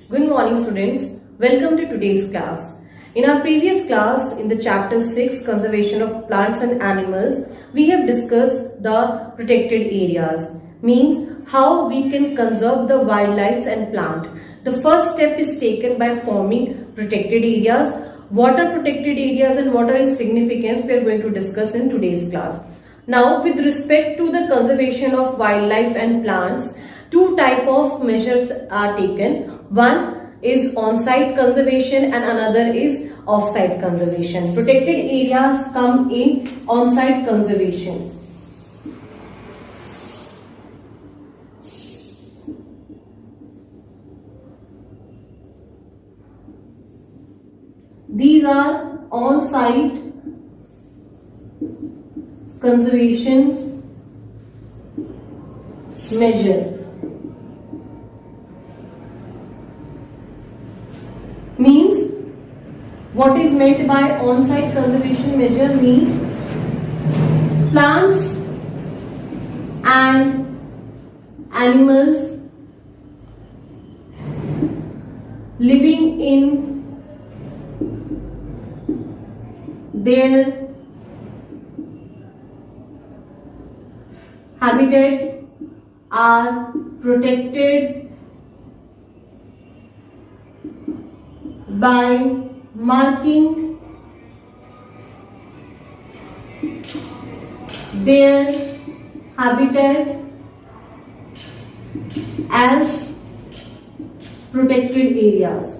Good morning, students. Welcome to today's class. In our previous class, in the chapter 6, Conservation of Plants and Animals, we have discussed the protected areas, means how we can conserve the wildlife and plant. The first step is taken by forming protected areas. What are protected areas and what are its significance we are going to discuss in today's class. Now, with respect to the conservation of wildlife and plants, two type of measures are taken. One is on-site conservation and another is off-site conservation. Protected areas come in on-site conservation. These are on-site conservation measure. Means, what is meant by on-site conservation measure means plants and animals living in their habitat are protected by marking their habitat as protected areas.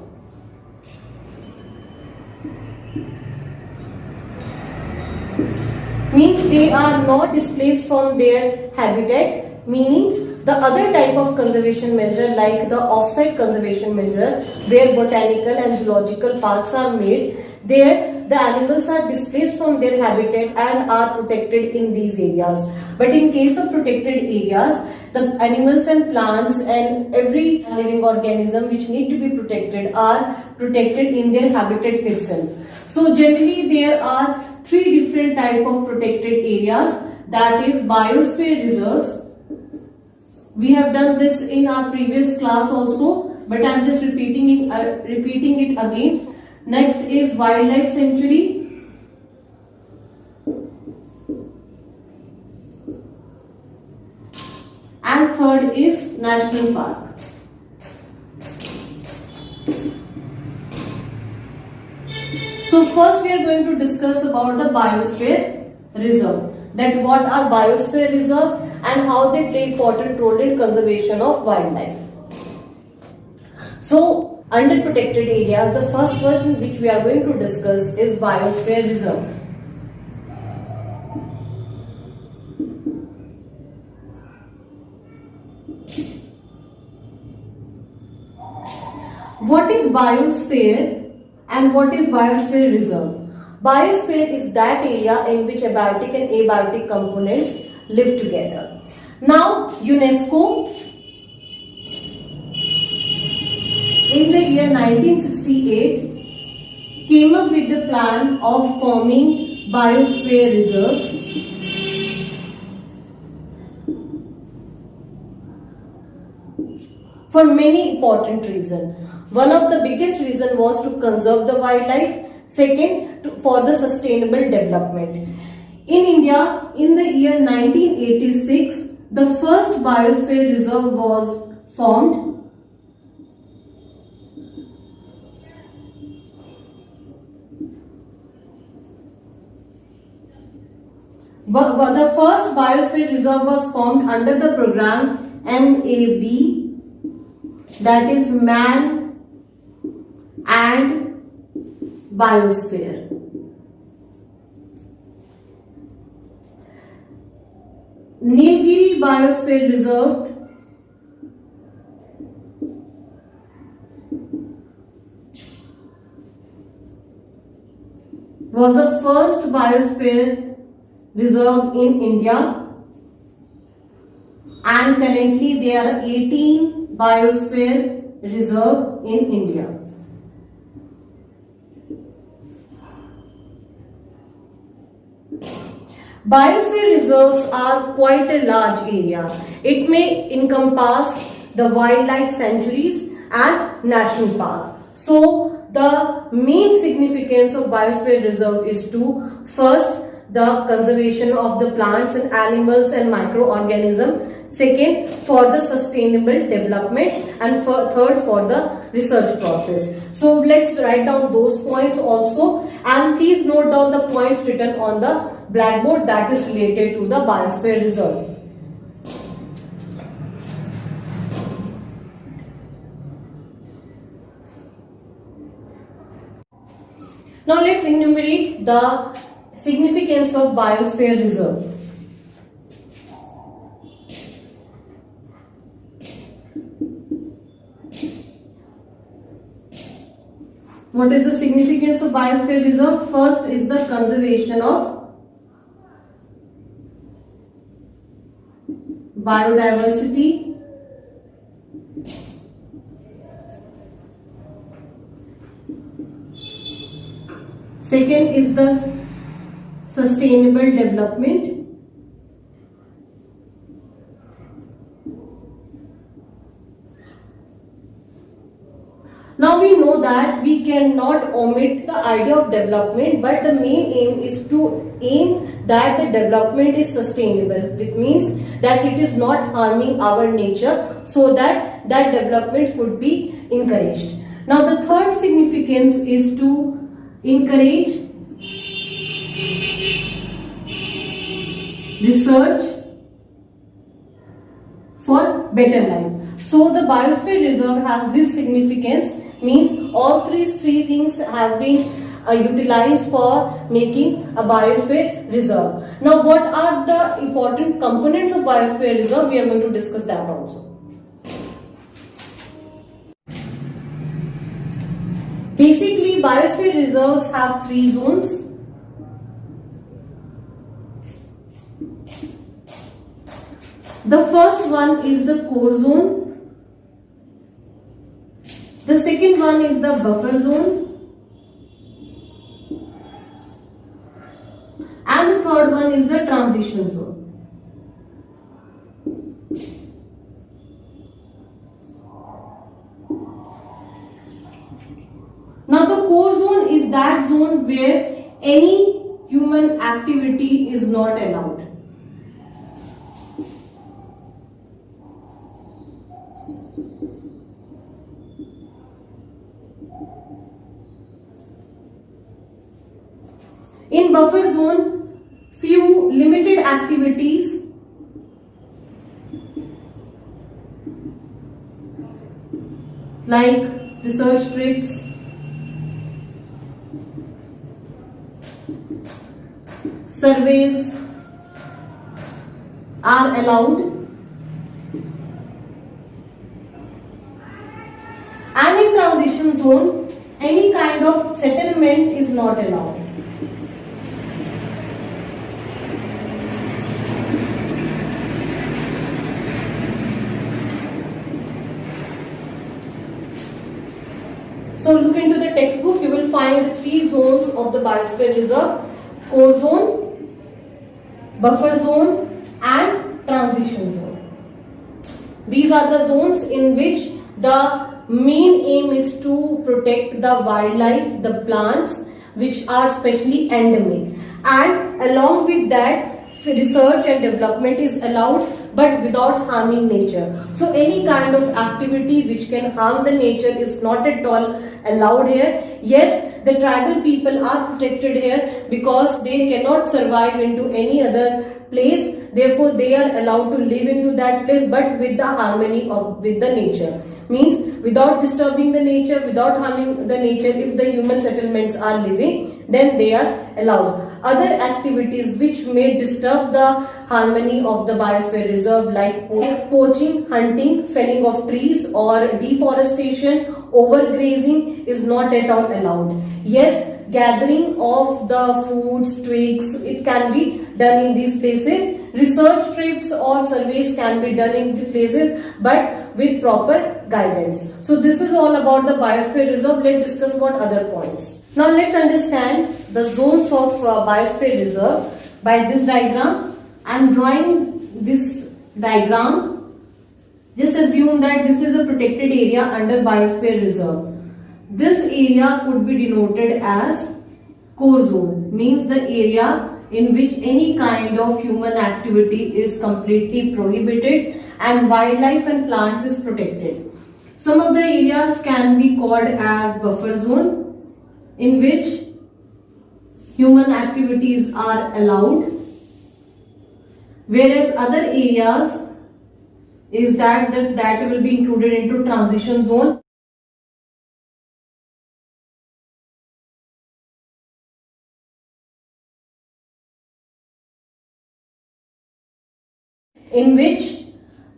Means they are not displaced from their habitat, meaning the other type of conservation measure like the off-site conservation measure where botanical and zoological parks are made, there the animals are displaced from their habitat and are protected in these areas. But in case of protected areas, the animals and plants and every living organism which need to be protected are protected in their habitat itself. So generally there are three different type of protected areas, that is biosphere reserves. We have done this in our previous class also, but I am just repeating it again. Next is wildlife sanctuary. And third is national park. So first we are going to discuss about the biosphere reserve. That what are biosphere reserve and how they play important role in conservation of wildlife. So under protected areas, the first one which we are going to discuss is biosphere reserve. What is biosphere and what is biosphere reserve? Biosphere is that area in which abiotic and abiotic components live together. Now, UNESCO in the year 1968 came up with the plan of forming biosphere reserves. For many important reasons. One of the biggest reasons was to conserve the wildlife. Second, for the sustainable development. In India, in the year 1986, the first biosphere reserve was formed. But the first biosphere reserve was formed under the program MAB, that is Man and Biosphere. Nilgiri Biosphere Reserve was the first biosphere reserve in India, and currently there are 18 biosphere reserve in India. Biosphere reserves are quite a large area. It may encompass the wildlife sanctuaries and national parks. So the main significance of biosphere reserve is to first the conservation of the plants and animals and microorganisms, second for the sustainable development, and third for the research process. So let's write down those points also, and please note down the points written on the blackboard that is related to the biosphere reserve. Now let's enumerate the significance of biosphere reserve. What is the significance of biosphere reserve? First is the conservation of biodiversity. Second is the sustainable development. Now we know that we cannot omit the idea of development, but the main aim is to aim that the development is sustainable, which means that it is not harming our nature, so that that development could be encouraged. Now the third significance is to encourage research for better life. So the biosphere reserve has this significance, means all three things have been utilized for making a biosphere reserve. Now what are the important components of biosphere reserve? We are going to discuss that also. Basically, biosphere reserves have three zones. The first one is the core zone. The second one is the buffer zone. And the third one is the transition zone. Now the core zone is that zone where any human activity is not allowed. In buffer zone, few limited activities like research trips, surveys are allowed, and in transition zone, any kind of settlement is not allowed. So look into the textbook, you will find the three zones of the biosphere reserve: core zone, buffer zone and transition zone. These are the zones in which the main aim is to protect the wildlife, the plants which are specially endemic, and along with that research and development is allowed, but without harming nature. So any kind of activity which can harm the nature is not at all allowed here. Yes, the tribal people are protected here because they cannot survive into any other place. Therefore, they are allowed to live into that place, but with the harmony with the nature. Means without disturbing the nature, without harming the nature. If the human settlements are living, then they are allowed. Other activities which may disturb the harmony of the biosphere reserve, like poaching, hunting, felling of trees or deforestation, overgrazing is not at all allowed. Yes, gathering of the foods, twigs, it can be done in these places. Research trips or surveys can be done in these places, but with proper guidance. So this is all about the biosphere reserve. Let's discuss about other points. Now let's understand the zones of biosphere reserve by this diagram. I am drawing this diagram Just assume that this is a protected area under biosphere reserve. This area could be denoted as core zone, means the area in which any kind of human activity is completely prohibited and wildlife and plants is protected. Some of the areas can be called as buffer zone, in which human activities are allowed, whereas other areas is that will be included into transition zone, in which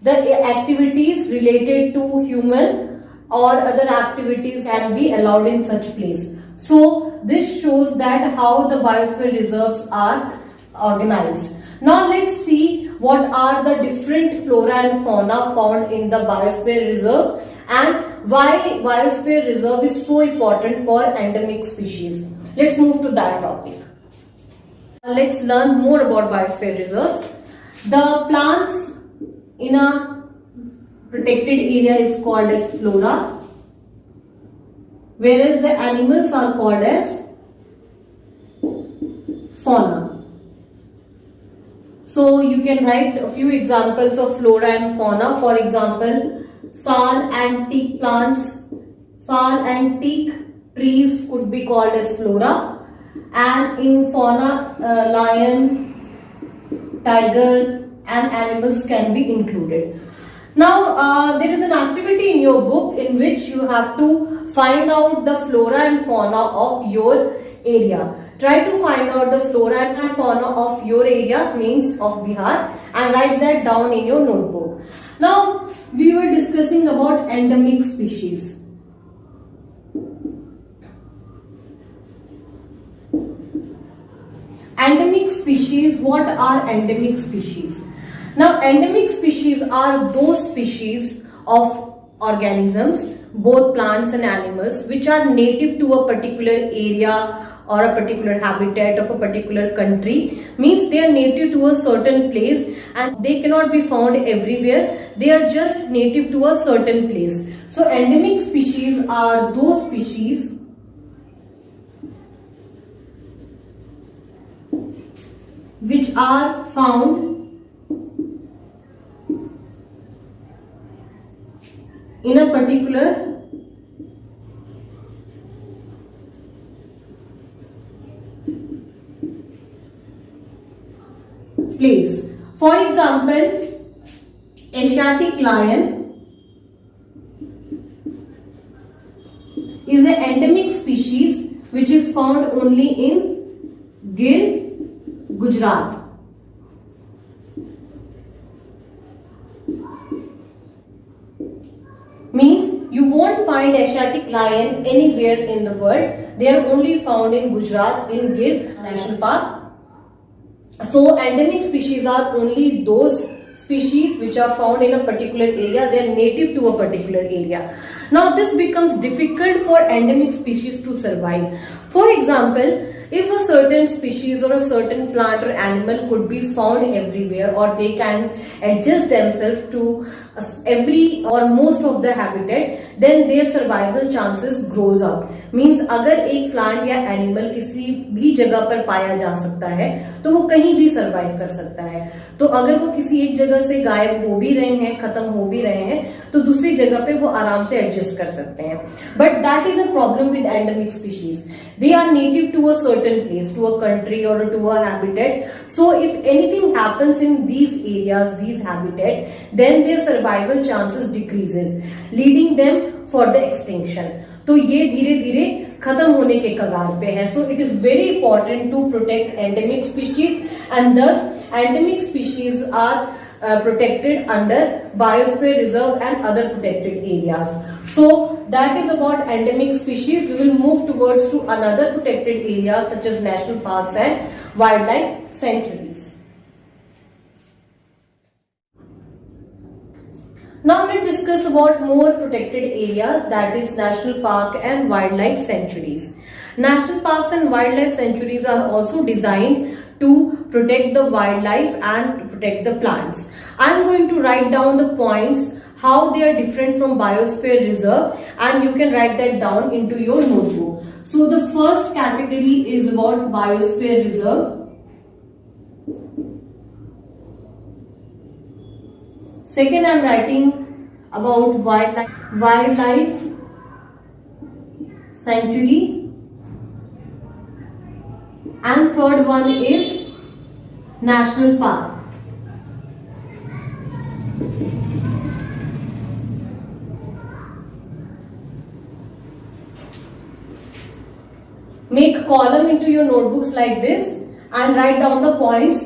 the activities related to human or other activities can be allowed in such place. So this shows that how the biosphere reserves are organized. Now let's see what are the different flora and fauna found in the biosphere reserve and why biosphere reserve is so important for endemic species. Let's move to that topic. Let's learn more about biosphere reserves. The plants in a protected area is called as flora, whereas the animals are called as fauna. So you can write a few examples of flora and fauna. For example, sal and teak plants, sal and teak trees could be called as flora, and in fauna, lion, tiger and animals can be included. Now there is an activity in your book in which you have to find out the flora and fauna of your area. Try to find out the flora and fauna of your area, means of Bihar, and write that down in your notebook. Now we were discussing about endemic species. Endemic species, what are endemic species? Now endemic species are those species of organisms, both plants and animals, which are native to a particular area or a particular habitat of a particular country. Means they are native to a certain place and they cannot be found everywhere. They are just native to a certain place. So endemic species are those species which are found in a particular place. For example, Asiatic lion is an endemic species which is found only in Gir, Gujarat. Means you won't find Asiatic lion anywhere in the world. They are only found in Gujarat in Gir National Park. So endemic species are only those species which are found in a particular area. They are native to a particular area. Now this becomes difficult for endemic species to survive. For example, if a certain species or a certain plant or animal could be found everywhere, or they can adjust themselves to every or most of the habitat, then their survival chances grows up. Means अगर एक plant या animal किसी भी जगह पर पाया जा सकता है तो वो कहीं भी survive कर सकता है. तो अगर वो किसी एक जगह से गायब हो भी रहे हैं, खत्म हो भी रहे हैं, तो दूसरी जगह पे वो आराम से एडजस्ट कर सकते हैं. But that is a problem with endemic species. They are native to a certain place, to a country or to a habitat. So if anything happens in these areas, these habitat, then their survival chances decreases, leading them for the extinction. तो ये धीरे धीरे खत्म होने के कगार पे है. So it is very important to protect endemic species, and thus endemic species are protected under biosphere reserve and other protected areas. So that is about endemic species. We will move towards to another protected areas such as national parks and wildlife sanctuaries. Now let's discuss about more protected areas, that is national park and wildlife sanctuaries. National parks and wildlife sanctuaries are also designed to protect the wildlife and to protect the plants. I am going to write down the points how they are different from biosphere reserve, and you can write that down into your notebook. So the first category is about biosphere reserve. Second, I am writing about wildlife sanctuary, and third one is national park. Make a column into your notebooks like this and write down the points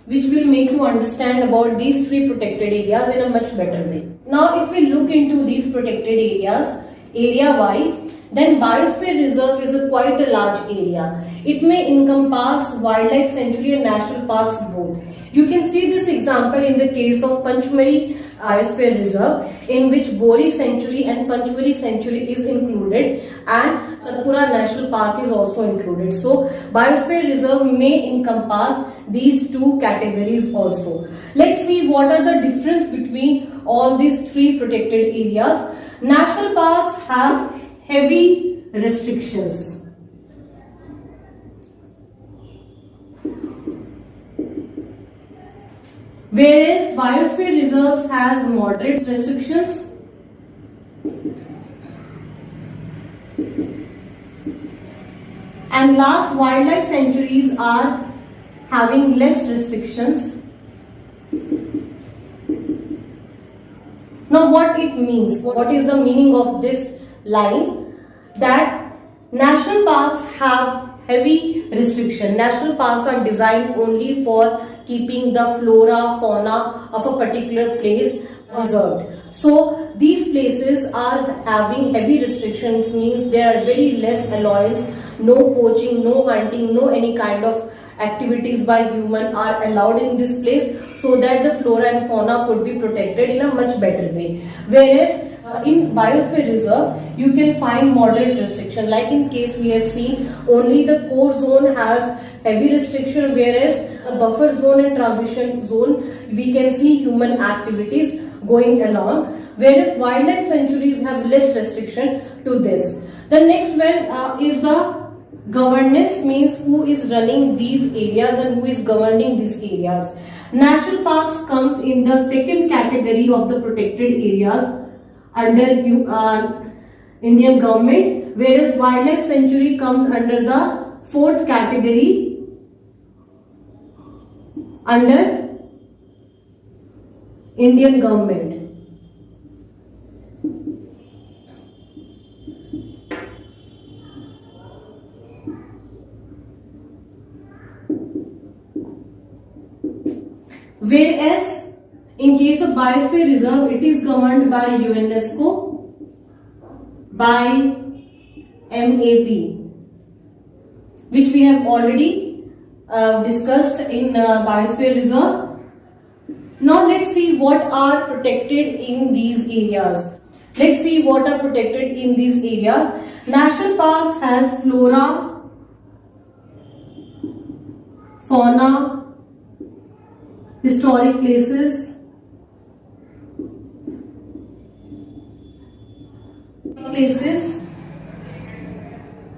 which will make you understand about these three protected areas in a much better way. Now if we look into these protected areas area wise, then biosphere reserve is quite a large area. It may encompass wildlife sanctuary and national parks both. You can see this example in the case of Panchmari Biosphere Reserve, in which Bori Sanctuary and Panchmari Sanctuary is included, and Satpura National Park is also included. So Biosphere Reserve may encompass these two categories also. Let's see what are the difference between all these three protected areas. National parks have heavy restrictions. Whereas biosphere reserves has moderate restrictions. And last, wildlife sanctuaries are having less restrictions. Now what it means, what is the meaning of this line? That national parks have heavy restriction. National parks are designed only for keeping the flora, fauna of a particular place preserved. So these places are having heavy restrictions, means there are very less allowance, no poaching, no hunting, no any kind of activities by human are allowed in this place, so that the flora and fauna could be protected in a much better way. Whereas in biosphere reserve you can find moderate restriction, like in case we have seen only the core zone has heavy restriction, whereas a buffer zone and transition zone we can see human activities going along, whereas wildlife sanctuaries have less restriction to this. The next one is the governance, means who is running these areas and who is governing these areas. National parks comes in the second category of the protected areas under Indian government, whereas wildlife sanctuary comes under the fourth category under Indian government. Whereas in case of biosphere reserve, it is governed by UNESCO, by MAP, which we have already discussed in biosphere reserve. Now let's see what are protected in these areas. Let's see what are protected in these areas. National parks has flora, fauna, historic places,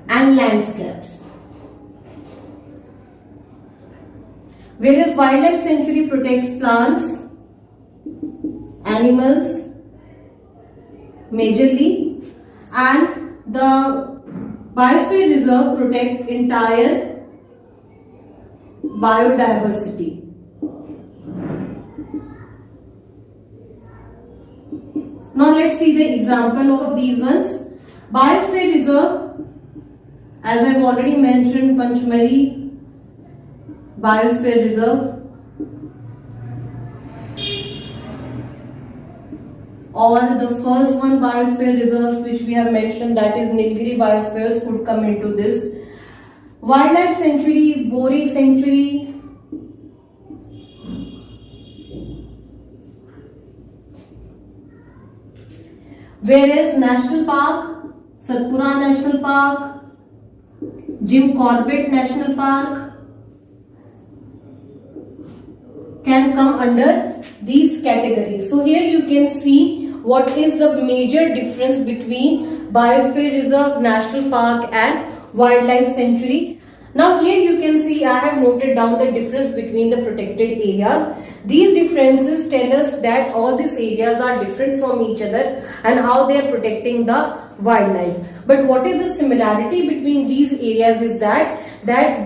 and landscapes. Whereas wildlife sanctuary protects plants, animals majorly, and the biosphere reserve protect entire biodiversity. Now let's see the example of these ones. Biosphere reserve, as I've already mentioned, Panchmari Biosphere Reserve, or the first one biosphere reserves which we have mentioned, that is Nilgiri Biospheres, could come into this. Wildlife Sanctuary, Bori Sanctuary, whereas National Park, Satpura National Park, Jim Corbett National Park can come under these categories. So here you can see what is the major difference between biosphere reserve, national park and wildlife sanctuary. Now here you can see I have noted down the difference between the protected areas. These differences tell us that all these areas are different from each other and how they are protecting the wildlife. But what is the similarity between these areas is that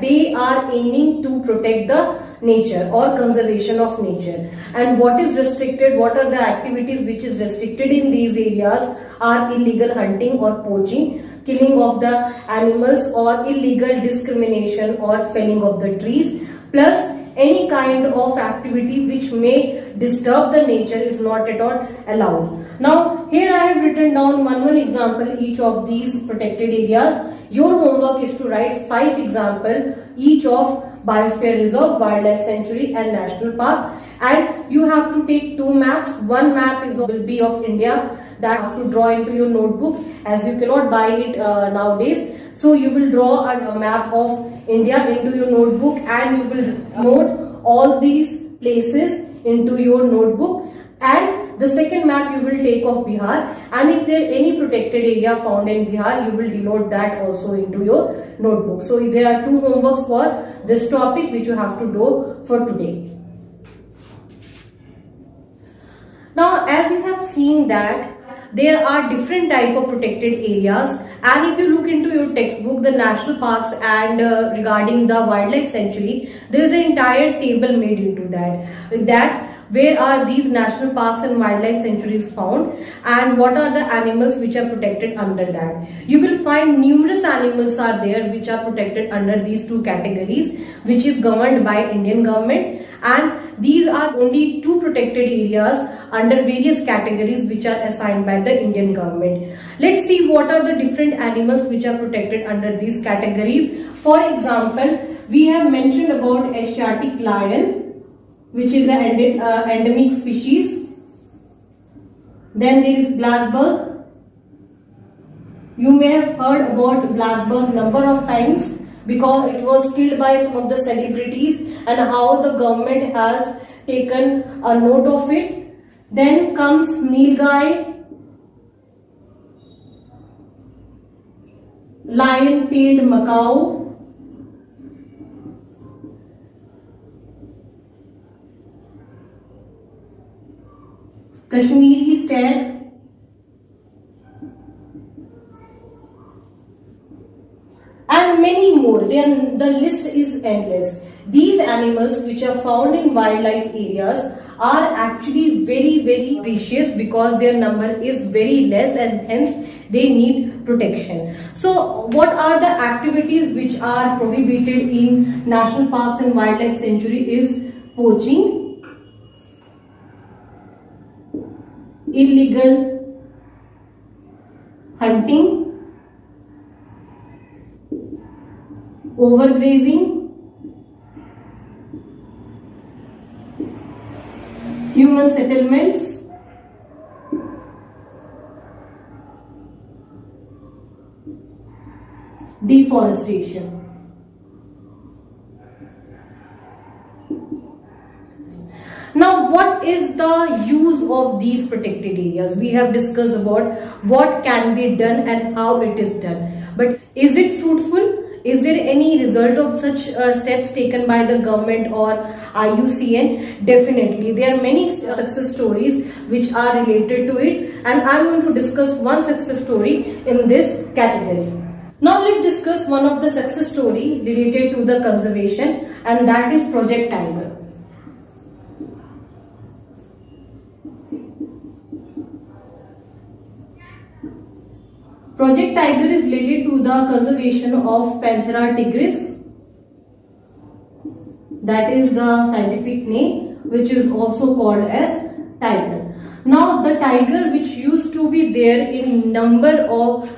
they are aiming to protect the nature or conservation of nature. And what is restricted, what are the activities which is restricted in these areas are illegal hunting or poaching, killing of the animals or illegal discrimination or felling of the trees, plus any kind of activity which may disturb the nature is not at all allowed. Now here I have written down one example each of these protected areas. Your homework is to write 5 examples each of biosphere reserve, wildlife sanctuary and national park, and you have to take 2 maps. One map will be of India that you have to draw into your notebook, as you cannot buy it nowadays. So you will draw a map of India into your notebook and you will note all these places into your notebook, and the second map you will take of Bihar, and if there any protected area found in Bihar, you will denote that also into your notebook. So there are 2 homeworks for this topic which you have to do for today. Now as you have seen that there are different type of protected areas, and if you look into your textbook, the national parks and regarding the wildlife sanctuary, there is an entire table made into that where are these national parks and wildlife sanctuaries found and what are the animals which are protected under that. You will find numerous animals are there which are protected under these 2 categories, which is governed by Indian government, and these are only 2 protected areas under various categories which are assigned by the Indian government. Let's see what are the different animals which are protected under these categories. For example, we have mentioned about Asiatic lion, which is an endemic species. Then there is blackbird. You may have heard about blackbird number of times because it was killed by some of the celebrities and how the government has taken a note of it. Then comes nilgai, lion-tailed macaw, Kashmiri stag, and many more. Then the list is endless. These animals which are found in wildlife areas are actually very precious because their number is very less and hence they need protection. So what are the activities which are prohibited in national parks and wildlife sanctuary is poaching, illegal hunting, overgrazing, human settlements, deforestation. Now, what is the use of these protected areas? We have discussed about what can be done and how it is done. But is it fruitful? Is there any result of such steps taken by the government or IUCN? Definitely. There are many success stories which are related to it, and I am going to discuss one success story in this category. Now let's discuss one of the success story related to the conservation, and that is Project Tiger. Project Tiger is related to the conservation of Panthera tigris. That is the scientific name, which is also called as tiger. Now the tiger, which used to be there in number of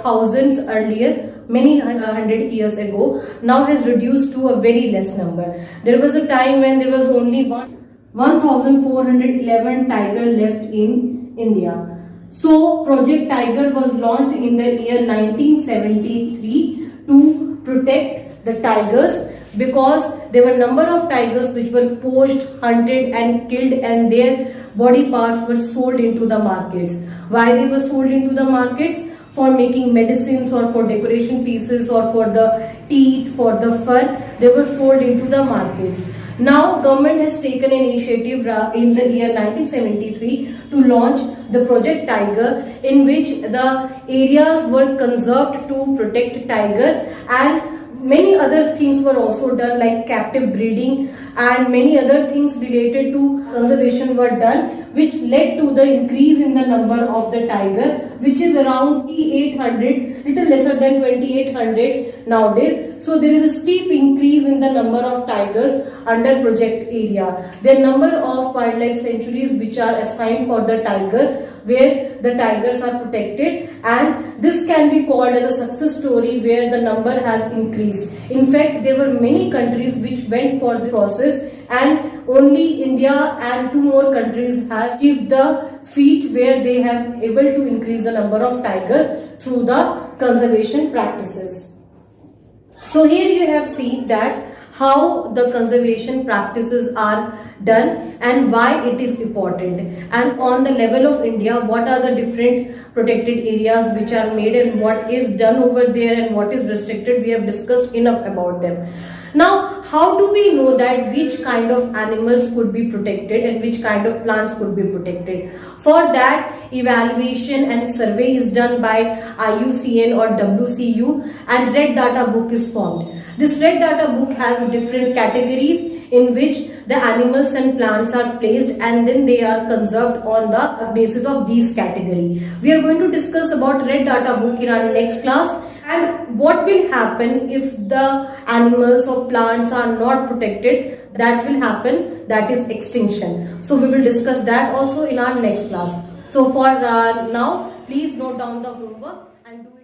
thousands earlier, many hundred years ago, now has reduced to a very less number. There was a time when there was only 1,411 tiger left in India. So Project Tiger was launched in the year 1973 to protect the tigers, because there were a number of tigers which were poached, hunted and killed, and their body parts were sold into the markets. Why they were sold into the markets? For making medicines or for decoration pieces or for the teeth, for the fur, they were sold into the markets. Now government has taken an initiative in the year 1973 to launch the Project Tiger, in which the areas were conserved to protect tiger, and many other things were also done, like captive breeding and many other things related to conservation were done, which led to the increase in the number of the tiger, which is around 2800, little lesser than 2800 nowadays. So there is a steep increase in the number of tigers under project area. There are number of wildlife sanctuaries which are assigned for the tiger, where the tigers are protected, and this can be called as a success story where the number has increased. In fact, there were many countries which went for the process, and only India and 2 more countries has achieved the feat where they have able to increase the number of tigers through the conservation practices. So here you have seen that how the conservation practices are done and why it is important, and on the level of India what are the different protected areas which are made and what is done over there and what is restricted. We have discussed enough about them. Now, how do we know that which kind of animals could be protected and which kind of plants could be protected? For that, evaluation and survey is done by IUCN or WCU, and Red Data Book is formed. This Red Data Book has different categories in which the animals and plants are placed, and then they are conserved on the basis of these categories. We are going to discuss about Red Data Book in our next class, and what will happen if the animals or plants are not protected. That will happen, that is extinction. So we will discuss that also in our next class. So for now, please note down the homework and do it.